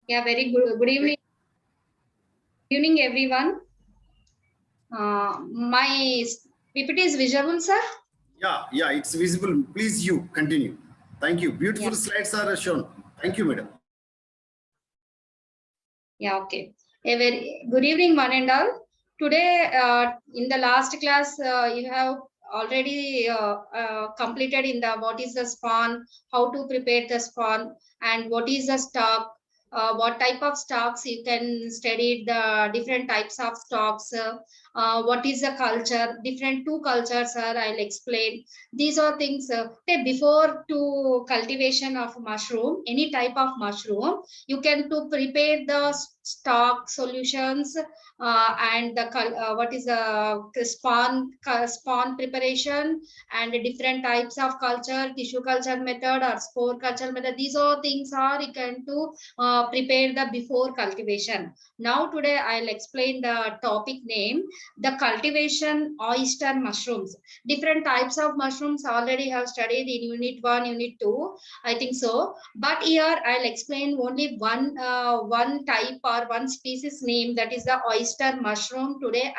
Yeah, very good. Good evening. Good evening, everyone. My PPT is visible, sir. Yeah, it's visible. Please, you continue. Thank you. Yeah, Beautiful slides are shown. Thank you, madam. yeah, okay. A very good evening, one and all. Today, in the last class, you have already completed in the what is the spawn, how to prepare the spawn, and what is the stock, what type of stocks you can study the different types of stocks. What is the culture? Different two cultures are. I'll explain. These are things. Okay, before to cultivation of mushroom, any type of mushroom you can to prepare the stock solutions and the what is the spawn preparation and different types of culture, tissue culture method or spore culture method. These all things are you can to prepare the before cultivation. Now today I'll explain the topic name, the cultivation oyster mushrooms. Different types of mushrooms already have studied in unit 1, unit 2, I think so. But here I'll explain only one type or one species name, that is the oyster mushroom. Today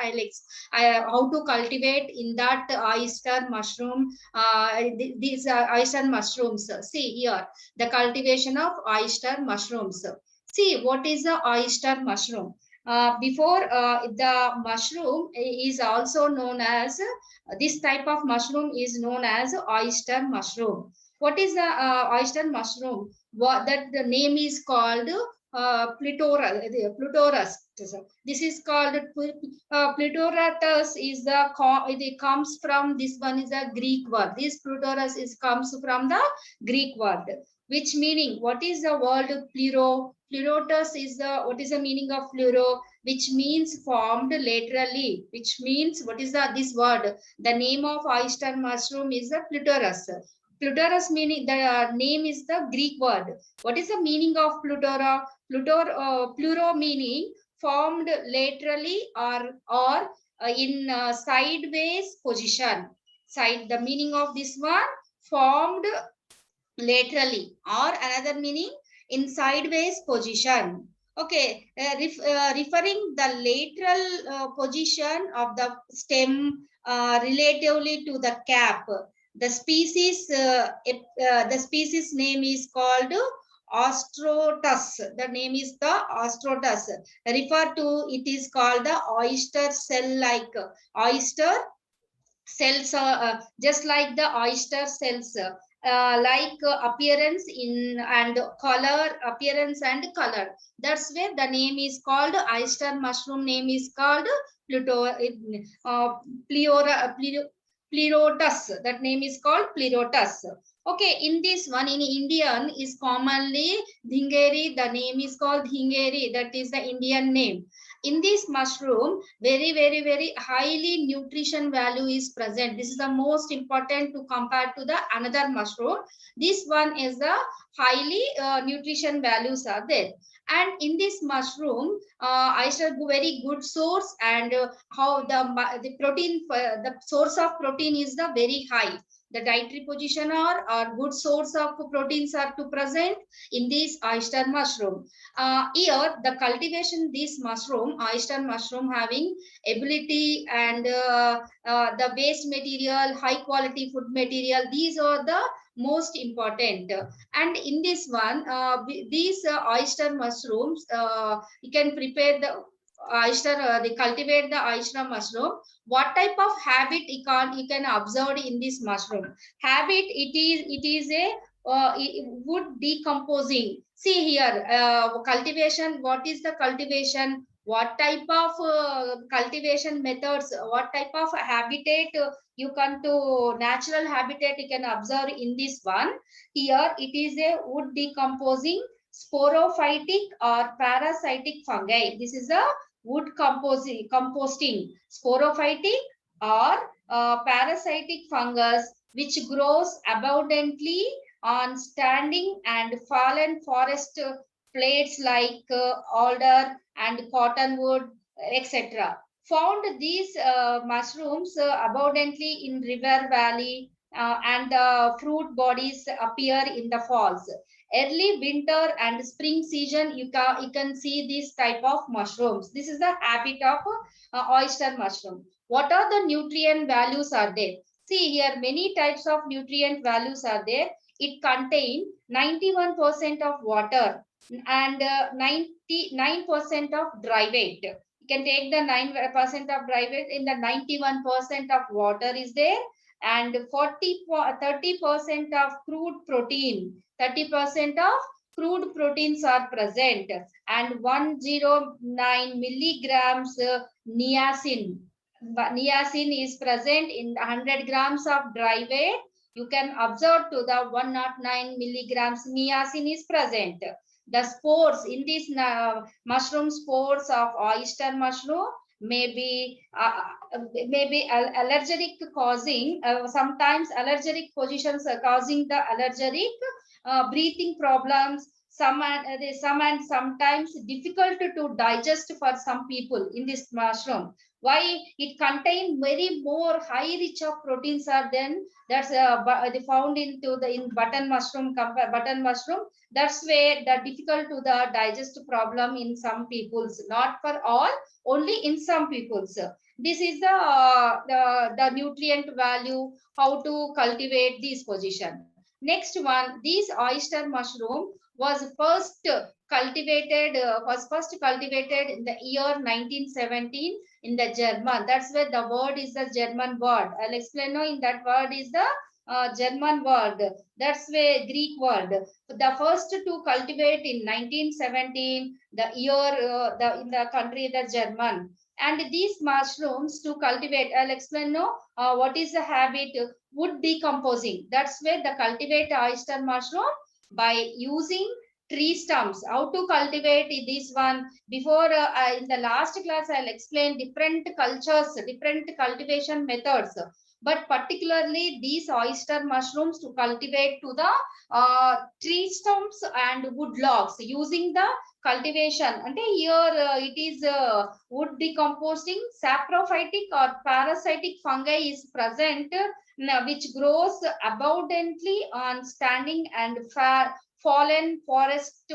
how to cultivate in that oyster mushroom. These oyster mushrooms. See here the cultivation of oyster mushrooms. See what is the oyster mushroom. Before the mushroom is also known as this type of mushroom is known as oyster mushroom. What is the oyster mushroom? What that the name is called Plutorus. This is called Plutoratus. Is the it comes from this one is a Greek word. This Plutorus is comes from the Greek word, which meaning what is the word pluro? Pleurotus is the what is the meaning of pleuro? Which means formed laterally. Which means what is the this word? The name of oyster mushroom is the Plutorus. Plutorus meaning the name is the Greek word. What is the meaning of Plutora? Pluro meaning formed laterally or in sideways position. Side the meaning of this one formed laterally or another meaning in sideways position. Okay, referring the lateral position of the stem relatively to the cap. The species name is called Ostrotus. The name is the Ostrotus. Refer to it is called the oyster cell-like. Oyster cells just like the oyster cells, appearance in and appearance and color. That's where the name is called oyster mushroom. Name is called pluto uh, pleora, Pleurotus. That name is called Pleurotus. Okay, in this one in Indian is commonly Dhingeri. The name is called Dhingeri. That is the Indian name. In this mushroom, very highly nutrition value is present. This is the most important to compare to the another mushroom. This one is the highly nutrition values are there. And in this mushroom, I shall go very good source and how the protein, the source of protein is the very high. The dietary position or good source of proteins are to present in this oyster mushroom. Here the cultivation this mushroom, oyster mushroom, having ability and the waste material, high quality food material. These are the most important. And in this one, these oyster mushrooms, you can prepare the oyster, they cultivate the oyster mushroom. What type of habit you can observe in this mushroom? Habit, it is a wood decomposing. See here, cultivation. What is the cultivation? What type of cultivation methods? What type of habitat you can to natural habitat you can observe in this one. Here it is a wood decomposing sporophytic or parasitic fungi. This is a wood composting sporophytic or parasitic fungus which grows abundantly on standing and fallen forest plates like alder and cottonwood, etc. Found these mushrooms abundantly in river valley, and the fruit bodies appear in the falls. Early winter and spring season, you can see this type of mushrooms. This is the habit of oyster mushroom. What are the nutrient values are there? See here, many types of nutrient values are there. It contains 91% of water and 99% of dry weight. You can take the 9% of dry weight. In the 91% of water is there, and 30% of crude protein. 30% of crude proteins are present, and 109 milligrams niacin. Niacin is present in 100 grams of dry weight. You can observe to the 109 milligrams niacin is present. The spores in these mushroom spores of oyster mushroom may be allergic causing, sometimes allergic positions are causing the allergic breathing problems, some and sometimes difficult to digest for some people in this mushroom. Why? It contains very more high rich of proteins are then that's they found into the in button mushroom, button mushroom. That's where the difficult to the digest problem in some peoples, not for all, only in some peoples. This is the nutrient value, how to cultivate this position. Next one, this oyster mushroom was first cultivated in the year 1917 in the German. That's where the word is the German word. I'll explain now. In that word is the German word. That's where Greek word. The first to cultivate in 1917, the year in the country the German. And these mushrooms to cultivate, I'll explain now what is the habit, wood decomposing. That's where the cultivate oyster mushroom by using tree stumps. How to cultivate this one? Before in the last class, I'll explain different cultures, different cultivation methods. But particularly these oyster mushrooms to cultivate to the tree stumps and wood logs using the cultivation. And here it is wood decomposing, saprophytic or parasitic fungi is present, which grows abundantly on standing and fallen forest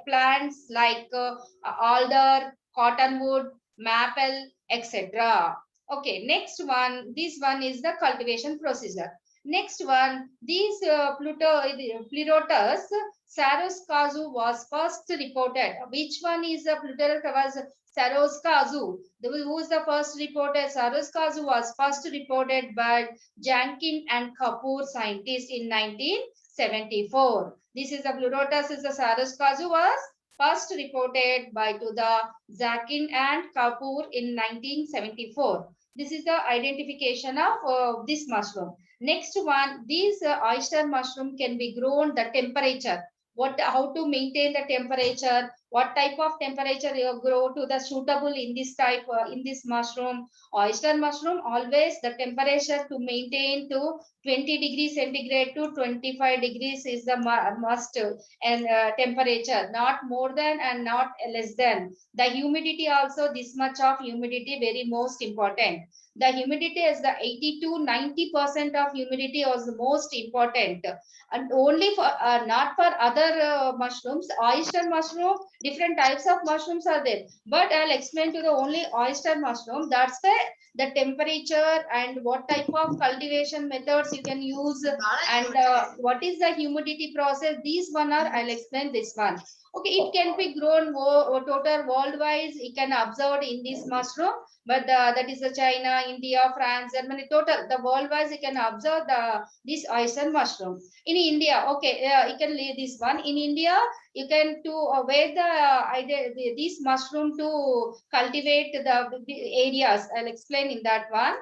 plants like alder, cottonwood, maple, etc. Okay, next one. This one is the cultivation procedure. Next one, these Pleurotus saroskazu was first reported. Which one is the Pleurotus was saroskazu? Who is the first reported? Saroskazu was first reported by Jankin and Kapoor scientists in 1974. This is the Pleurotus is the saroskazu was first reported by to the Zakin and Kapoor in 1974. This is the identification of this mushroom. Next one, these oyster mushroom can be grown the temperature. How to maintain the temperature? What type of temperature you grow to the suitable in this type in this mushroom? Oyster mushroom always the temperature to maintain to 20 degrees centigrade to 25 degrees is the must and temperature, not more than and not less than. The humidity also, this much of humidity very most important. The humidity is the 80 to 90% of humidity was the most important, and only for not for other mushrooms. Oyster mushroom, different types of mushrooms are there, but I'll explain to the only oyster mushroom. That's the temperature and what type of cultivation methods you can use, and what is the humidity process. These one are, I'll explain this one. Okay, it can be grown total worldwide. It can observed in this mushroom, but that is the China, India, France, Germany. Total the worldwide you can observe this oyster mushroom. In India, okay, you can leave this one. In India, you can to where this mushroom to cultivate the areas. I'll explain in that one.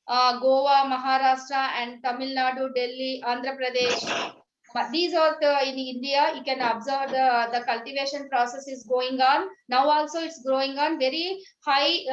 Goa, Maharashtra, and Tamil Nadu, Delhi, Andhra Pradesh. But these are the in India. You can observe the cultivation process is going on now. Also, it's growing on very high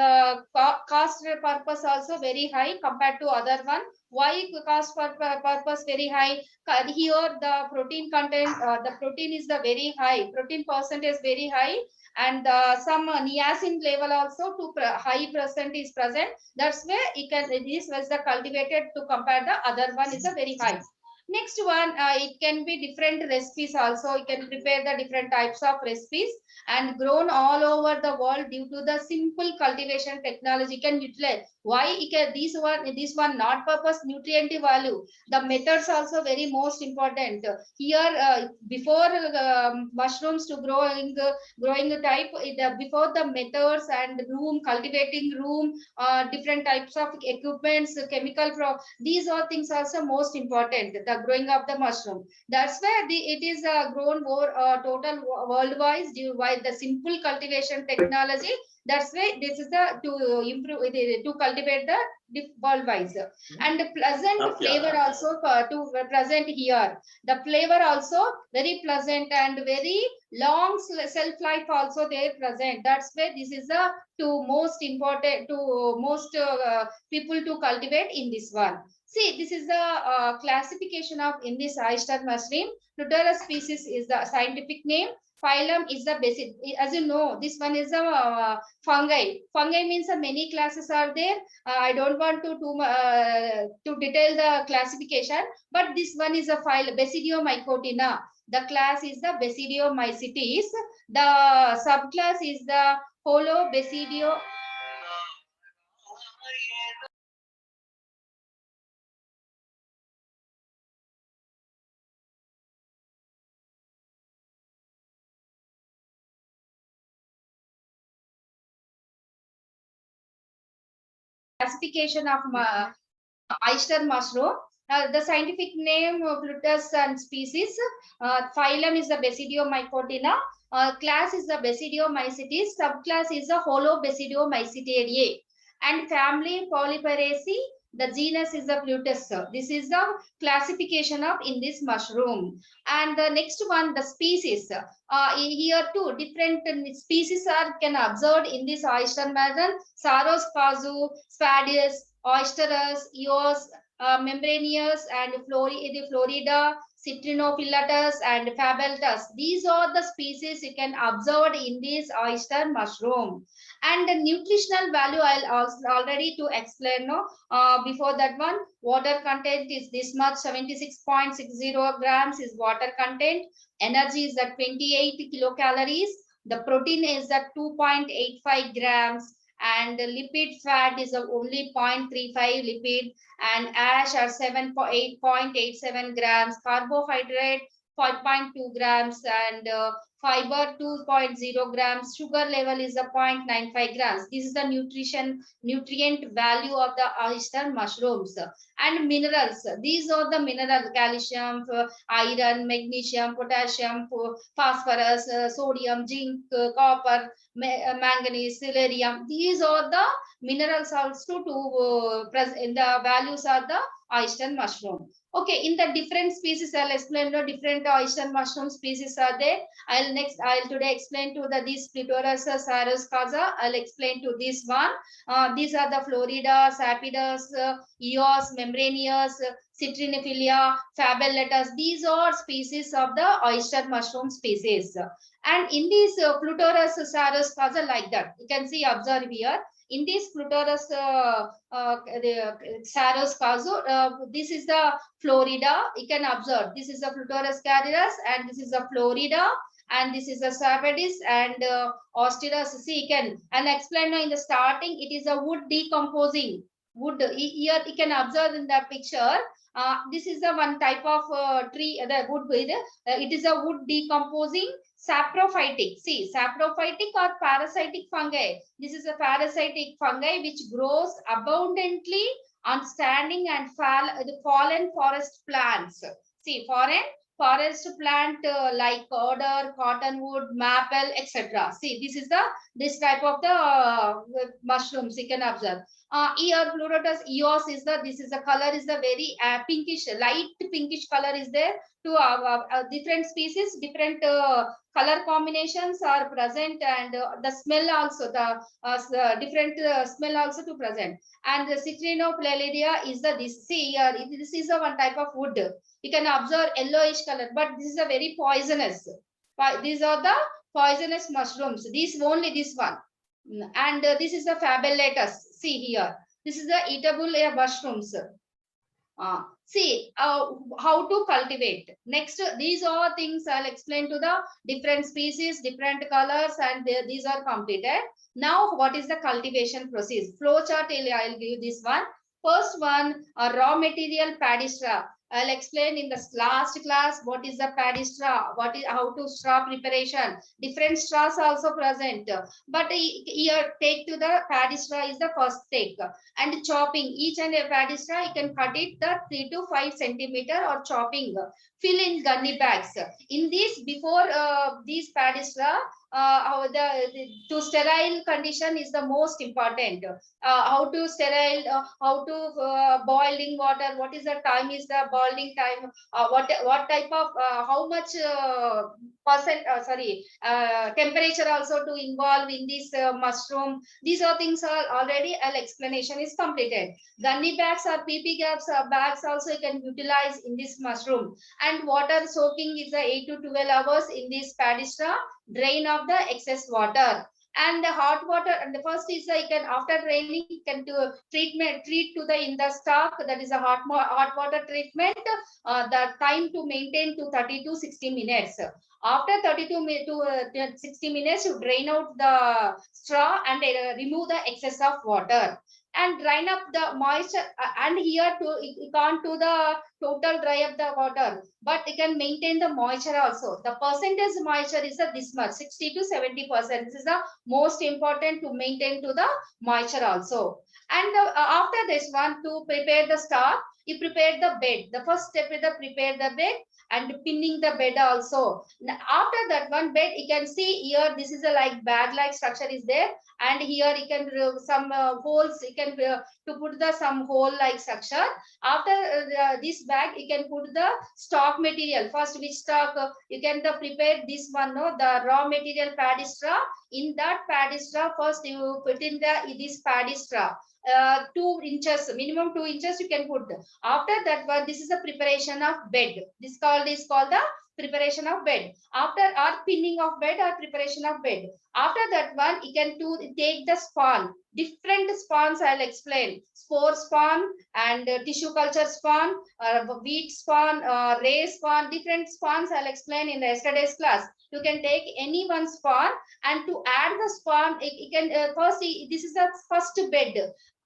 cost purpose. Also very high compared to other one. Why cost purpose very high? Here the protein content, the protein is the very high. Protein percent is very high, and some niacin level also to high percent is present. That's where you can this was the cultivated to compare the other one is a very high. Next one, it can be different recipes also. You can prepare the different types of recipes and grown all over the world due to the simple cultivation technology can utilize. Why it can, this one not purpose nutrient value. The methods also very most important. Here before mushrooms to growing type, before the methods and room cultivating room, different types of equipments, chemical these all things also most important, the growing of the mushroom. That's where it is grown more total worldwide due by the simple cultivation technology. That's why this is the to improve to cultivate the worldwide. And the pleasant flavor also to present here. The flavor also very pleasant and very long shelf life also they present. That's why this is the to most important to most people to cultivate in this one. See, this is the classification of in this oyster mushroom. Pluteolus species is the scientific name. Phylum is the basic. As you know, this one is a fungi. Fungi means many classes are there. I don't want to detail the classification, but this one is a phylum Basidiomycotina. The class is the Basidiomycetes. The subclass is the Holobasidio. Classification of oyster mushroom. The scientific name Plutus and species. Phylum is the Basidiomycotina. Class is the Basidiomycetes. Subclass is the Holobasidiomycetidae. And family Polyperaceae. The genus is the Plutus. This is the classification of in this mushroom. And the next one, the species. Here too, different species are can observed in this oyster mushroom. Saros casu, Spadius, Oysterus, Eos, Membranous, and Florida, Citrinophyllatus, and Fabulous. These are the species you can observe in this oyster mushroom. And the nutritional value I'll also already to explain. No, before that one, water content is this much, 76.60 grams is water content. Energy is at 28 kilocalories. The protein is at 2.85 grams. And the lipid fat is only 0.35 lipid, and ash are 8.87 grams, carbohydrate 5.2 grams, and fiber 2.0 grams, sugar level is a 0.95 grams. This is the nutrient value of the oyster mushrooms. And minerals, these are the minerals: calcium, iron, magnesium, potassium, phosphorus, sodium, zinc, copper, manganese, selenium. These are the minerals also to in the values of the oyster mushroom. Okay, in the different species, I'll explain the different oyster mushroom species are there. I'll today explain to the this Pluteolus Saros casa. I'll explain to this one. These are the Florida, Sapidus, Eos, Membranous, Citrinophylla, Fabullatus. These are species of the oyster mushroom species. And in this Pluteolus Saros casa, like that, you can see, observe here. In this Pluteolus Saros casa, this is the Florida. You can observe this is the Pluteolus caridus, and this is the Florida, and this is the Sapidus and Austerus. See, you can and explain in the starting. It is a wood decomposing wood. Here you can observe in the picture. This is the one type of tree. The wood. It is a wood decomposing saprophytic. See, saprophytic or parasitic fungi. This is a parasitic fungi which grows abundantly on standing and fallen forest plants. See, foreign forest plant like alder, cottonwood, maple, etc. See, this type of the mushrooms you can observe. Here Pleurotus eos is this is the color is the very pinkish, light pinkish color is there. To different species, different color combinations are present, and the smell also the different smell also to present. And the Citrinophyllaria is this. See here, this is a one type of wood. You can observe yellowish color, but this is a very poisonous. These are the poisonous mushrooms. Only this one. And this is the Fabullatus. See here, this is the eatable mushrooms. See how to cultivate. Next, these are things I'll explain to the different species, different colors, and these are completed. Now, what is the cultivation process? Flow chart, I'll give you this one. First one, raw material paddy straw. I'll explain in the last class what is the paddy straw, what is how to straw preparation. Different straws also present, but here take to the paddy straw is the first take. And chopping each and every paddy straw, you can cut it the 3 to 5 centimeter or chopping. Fill in gunny bags. In this, before these paddy straw, how to sterile condition is the most important. How to sterile, how to boiling water, what is the time is the boiling time, what type of how much temperature also to involve in this mushroom. These are things are already an explanation is completed. Gunny bags or PP gaps bags also you can utilize in this mushroom. And water soaking is 8 to 12 hours in this paddy straw. Drain of the excess water. And the hot water, and the first is you can after draining you can do treat to the in the stock, that is a hot water treatment. The time to maintain to 30 to 60 minutes. After 32 to 60 minutes, you drain out the straw and remove the excess of water and drain up the moisture. And here to you can't do the total dry up the water, but you can maintain the moisture also. The percentage moisture is this much, 60 to 70%. This is the most important to maintain to the moisture also. And after this one, to prepare the stock, you prepare the bed. The first step is to prepare the bed and pinning the bed also. After that one bed, you can see here this is a like bag like structure is there, and here you can some holes you can to put the some hole like structure. After this bag, you can put the stock material. First, which stock you can prepare this one, no, the raw material paddy straw. In that paddy straw, first you put in the this paddy straw. 2 inches, minimum 2 inches you can put. After that one, this is a preparation of bed. This is called the preparation of bed. After or pinning of bed or preparation of bed. After that one, you can take the spawn. Different spawns I'll explain. Spore spawn and tissue culture spawn, wheat spawn, ray spawn, different spawns I'll explain in the yesterday's class. You can take any one spawn, and to add the spawn, you can first this is the first bed.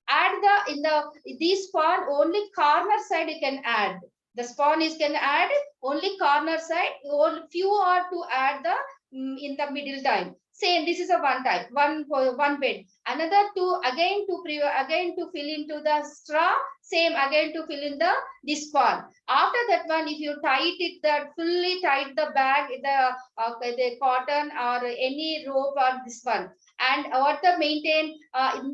Add the in the this spawn only corner side you can add. The spawn is can add only corner side. Only few are to add the in the middle time. Same, this is a one type, one bed. Another two again to fill into the straw. Same again to fill in the this spawn. After that one, if you tight it, that fully tight the bag, the cotton or any rope or this one. And what the maintain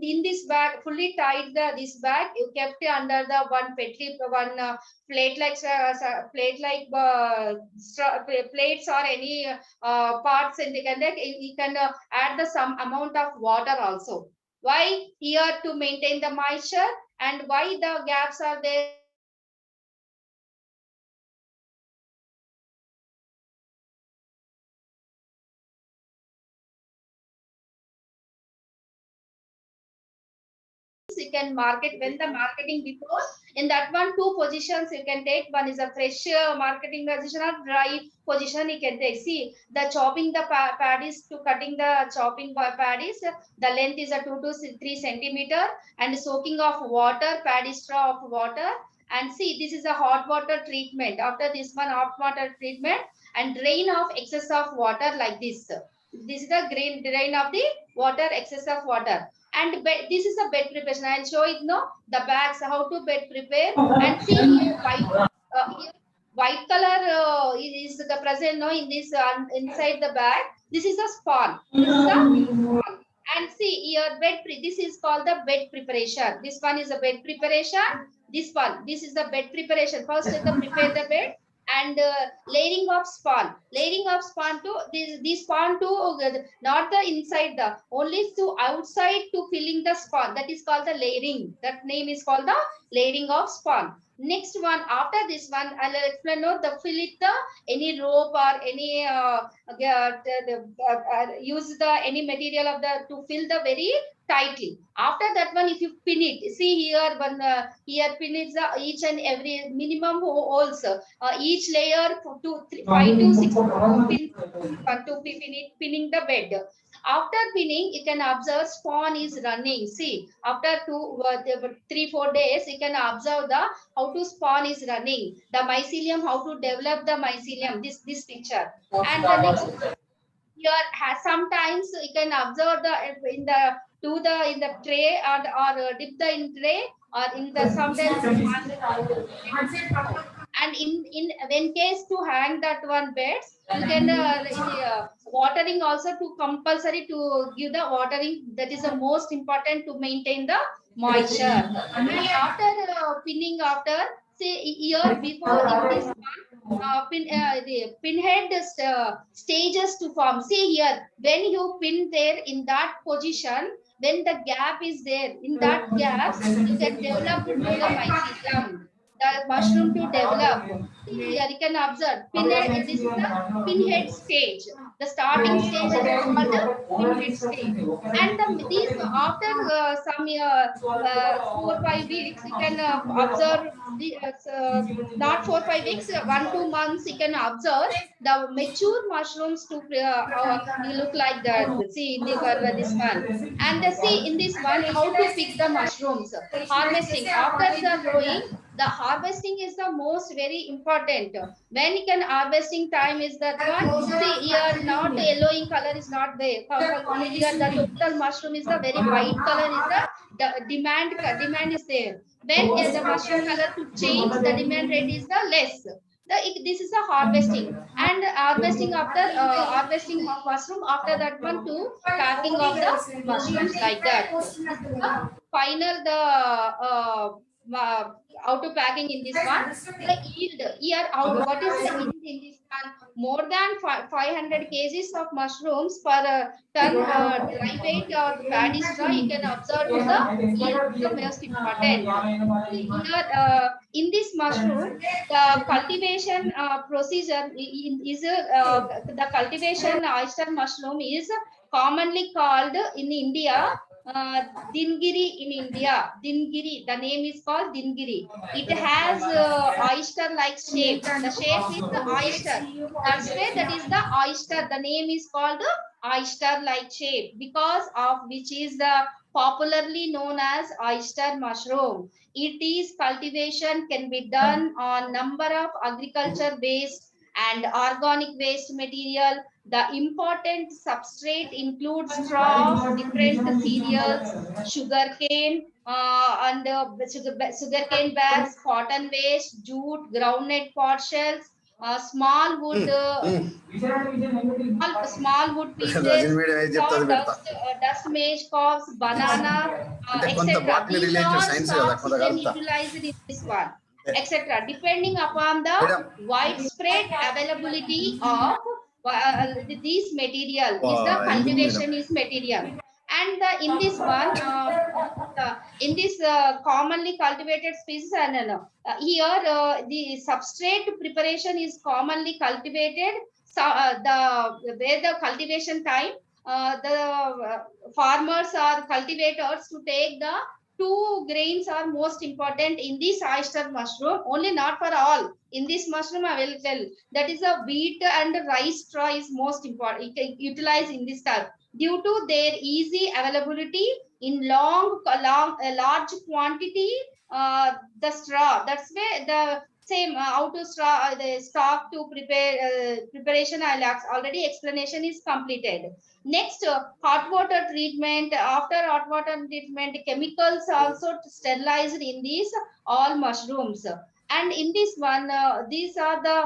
in this bag, fully tied this bag, you kept it under the one petri, one plate like plates or any parts in the conduct. You can add the some amount of water also. Why? Here to maintain the moisture, and why the gaps are there. You can market when the marketing before in that one, 2 positions you can take. One is a fresh marketing position or dry position you can take. See the chopping the paddies to cutting the chopping paddies, the length is a 2 to 3 centimeter, and soaking of water, paddy straw of water. And see, this is a hot water treatment. After this one, hot water treatment and drain of excess of water like this. This is the drain of the water, excess of water. And this is a bed preparation. I'll show it, no, the bags, how to bed prepare. And see here, white color is the present, no, in this inside the bag. This is a spawn. This is a spawn. And see here, this is called the bed preparation. This one is a bed preparation. This is the bed preparation. First, prepare the bed. And layering of spawn to this spawn to not the inside, the only to outside to filling the spawn, that is called the layering. That name is called the layering of spawn. Next one, after this one, I'll explain no, the fill it the any rope or any use the any material of the to fill the very tightly. After that one, if you pin it, see here one here pin is the each and every minimum holes. Each layer five to six pin to pinning the bed. After pinning, you can observe spawn is running. See, after 3-4 days, you can observe the how to spawn is running. The mycelium, how to develop the mycelium. This picture. And the next here has sometimes you can observe the in the to the in the tray or dip the in tray or in the sometimes and in when case to hang that one beds you can watering also to compulsory to give the watering, that is the most important to maintain the moisture. And after pinning, after say year before in this the pinhead stages to form. See here, when you pin there in that position, when the gap is there, in that gaps, you can develop to the mycelium, the mushroom to develop. See here, you can observe pinhead. This is the pinhead stage. The starting stage is called the pinhead stage. And these after some 4-5 weeks, you can observe the not 4-5 weeks, 1-2 months, you can observe the mature mushrooms to you look like that. See in the this one, and see in this one how to pick the mushrooms. Harvesting after the growing, the harvesting is the most very important. When you can harvesting time is that one. See here, not yellow in color is not there. Here the total mushroom is the very white color is the demand is there. When the mushroom color to change, the demand rate is the less. This is a harvesting, and harvesting after harvesting of mushroom, after that one to packing of the mushrooms like that. This is the final the auto packing in this one. The yield here, how what is the yield in this one? More than 500 kgs of mushrooms per ton dry weight or paddy straw. You can observe to the yield is the most important. Here in this mushroom, the cultivation procedure the cultivation oyster mushroom is commonly called in India Dingiri in India. Dingiri, the name is called Dingiri. It has oyster-like shape. The shape is the oyster. That's why that is the oyster. The name is called oyster-like shape because of which is the popularly known as oyster mushroom. It is cultivation can be done on number of agriculture-based and organic waste material. The important substrate includes straw, different cereals, sugarcane, and sugarcane bags, cotton waste, jute, groundnut pot shells, small wood, small wood pieces, dust maize cobs, banana, అంటే కొంత etc. Botany These related all science కదా stocks కొంత then కలుపుతా utilized in this one, etc. Depending upon the madam widespread availability of these material, is the ఎందుకు madam cultivation is material. And in this one, in this commonly cultivated species, and here the substrate preparation is commonly cultivated. So where the cultivation time, the farmers or cultivators to take the 2 grains are most important in this oyster mushroom. Only not for all. In this mushroom, I will tell that is a wheat and rice straw is most important. You can utilize in this type due to their easy availability in large quantity. The straw. That's where the same how to straw the stock to prepare preparation. I'll already explanation is completed. Next, hot water treatment. After hot water treatment, chemicals also sterilized in these all mushrooms. And in this one, these are the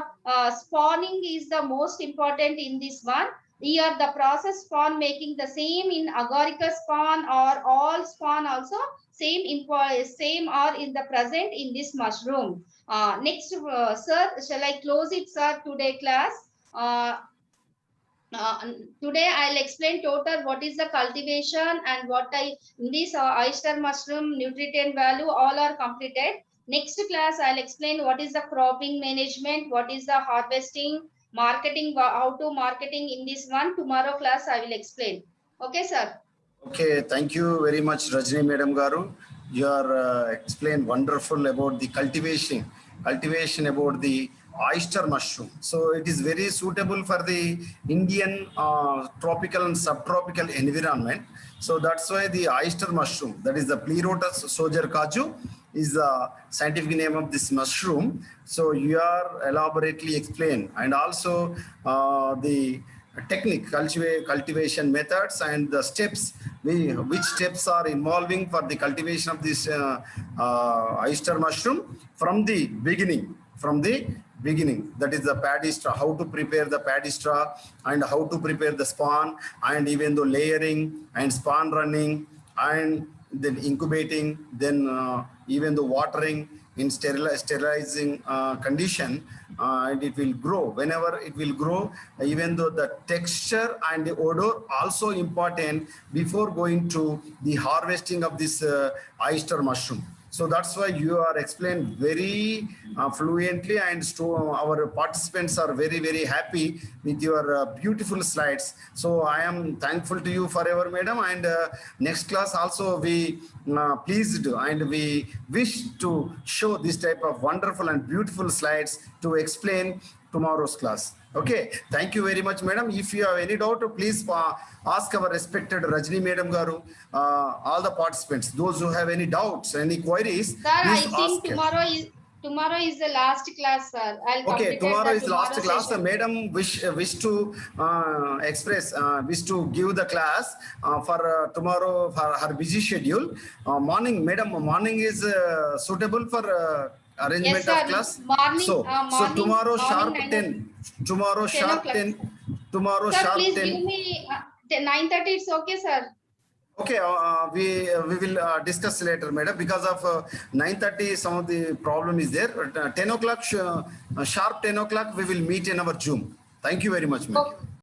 spawning is the most important in this one. Here, the process spawn making the same in agaricus spawn or all spawn also same are in the present in this mushroom. Next, sir, shall I close it, sir? Today class. Uh, Today I'll explain total what is the cultivation and what I in this oyster mushroom nutrient value all are completed. Next class, I'll explain what is the cropping management, what is the harvesting, marketing, how to marketing in this one. Tomorrow class, I will explain. Okay, sir. Okay, thank you very much, Rajni Madam Garu. You are explained wonderful about the cultivation about the oyster mushroom. So it is very suitable for the Indian tropical and subtropical environment. So that's why the oyster mushroom, that is the Pleurotus soger is the scientific name of this mushroom. So you are elaborately explained, and also the technique, cultivation methods and the steps, which steps are involving for the cultivation of this oyster mushroom from the beginning. That is the paddy straw, how to prepare the paddy straw and how to prepare the spawn, and even the layering and spawn running and then incubating, then even the watering in sterilizing condition, and it will grow. Whenever it will grow, even though the texture and the odor also important before going to the harvesting of this oyster mushroom. So that's why you are explained very fluently, and our participants are very, very happy with your beautiful slides. So I am thankful to you forever, madam. And next class also we pleased and we wish to show this type of wonderful and beautiful slides to explain tomorrow's class. Okay, thank you very much, madam. If you have any doubt, please ask our respected Rajni Madam Garu, all the participants, those who have any doubts, any queries, Sir, I please think ask. tomorrow is the last class, sir. I'll Okay, tomorrow is last class. session. Madam wish to wish to give the class for tomorrow for her busy schedule. Morning, madam, morning is suitable for arrangement Yes, sir. of class. Morning, So tomorrow morning sharp 9 10. Tomorrow 10 sharp o'clock. 10. Tomorrow Sir, sharp please 10. give me 9:30. It's okay, sir. Okay, we will discuss later, madam. Because of 9:30, some of the problem is there. 10 o'clock, sharp 10 o'clock, we will meet in our Zoom. Thank you very much, madam. Okay.